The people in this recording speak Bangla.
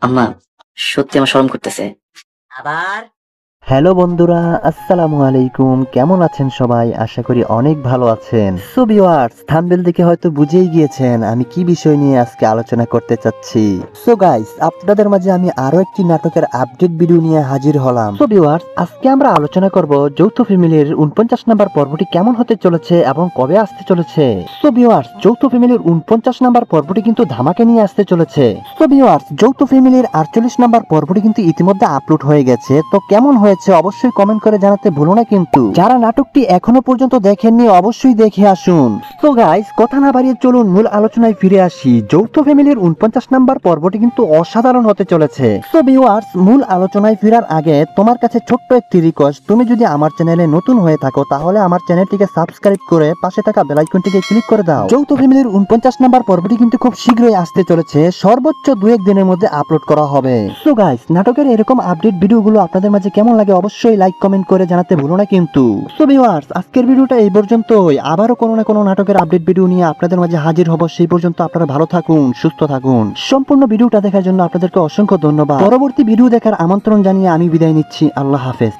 আম্মা, সত্যি আমার শরম করতেছে। আবার হ্যালো বন্ধুরা, আসসালামু আলাইকুম। কেমন আছেন সবাই? আশা করি অনেক ভালো আছেন। সো ভিউয়ার্স, থাম্বনেল দেখে হয়তো বুঝেই গিয়েছেন আমি কি বিষয় নিয়ে আজকে আলোচনা করতে চাচ্ছি। সো গাইস, আপনাদের মাঝে আমি আরো একটি নাটকের আপডেট ভিডিও নিয়ে হাজির হলাম। সো ভিউয়ার্স, আজকে আমরা আলোচনা করব যৌথ ফ্যামিলির 49 নাম্বার পর্বটি কেমন হতে চলেছে এবং কবে আসতে চলেছে। সো ভিউয়ার্স, যৌথ ফ্যামিলির 49 নাম্বার পর্বটি কিন্তু ধামাকে নিয়ে আসতে চলেছে। সো ভিউয়ার্স, যৌথ ফ্যামিলির 48 নাম্বার পর্বটি কিন্তু ইতিমধ্যে আপলোড হয়ে গেছে। তো কেমন হয়েছে অবশ্যই কমেন্ট করে জানাতে ভুলো না কিন্তু। যারা নাটকটি এখনো পর্যন্ত দেখেননি অবশ্যই দেখে আসুন। তো গাইস, কথা না বাড়িয়ে চলুন মূল আলোচনায় ফিরে আসি। যৌথ ফ্যামিলির 49 নাম্বার পর্বটি কিন্তু অসাধারণ হতে চলেছে। তো ভিউয়ার্স, মূল আলোচনায় ফেরার আগে তোমার কাছে ছোট্ট একটি রিকোয়েস্ট, তুমি যদি আমার চ্যানেলে নতুন হয়ে থাকো তাহলে আমার চ্যানেলটিকে সাবস্ক্রাইব করে পাশে থাকা বেল আইকনটিকে ক্লিক করে দাও। যৌথ ফ্যামিলির 49 নাম্বার পর্বটি কিন্তু খুব শীঘ্রই আসতে চলেছে, সর্বোচ্চ 2-1 দিনের মধ্যে আপলোড করা হবে। সো গাইস, নাটকের এরকম আপডেট ভিডিওগুলো আপনাদের মাঝে কেমন লাগে অবশ্যই লাইক কমেন্ট করে জানাতে ভুলো না কিন্তু। সো ভিউয়ার্স, আজকের ভিডিওটা এই পর্যন্তই। আবারও কোনো না কোনো নাটকের আপডেট ভিডিও নিয়ে আপনাদের মাঝে হাজির হব। সেই পর্যন্ত আপনারা ভালো থাকুন, সুস্থ থাকুন। সম্পূর্ণ ভিডিওটা দেখার জন্য আপনাদেরকে অসংখ্য ধন্যবাদ। পরবর্তী ভিডিও দেখার আমন্ত্রণ জানিয়ে আমি বিদায় নিচ্ছি। আল্লাহ হাফেজ।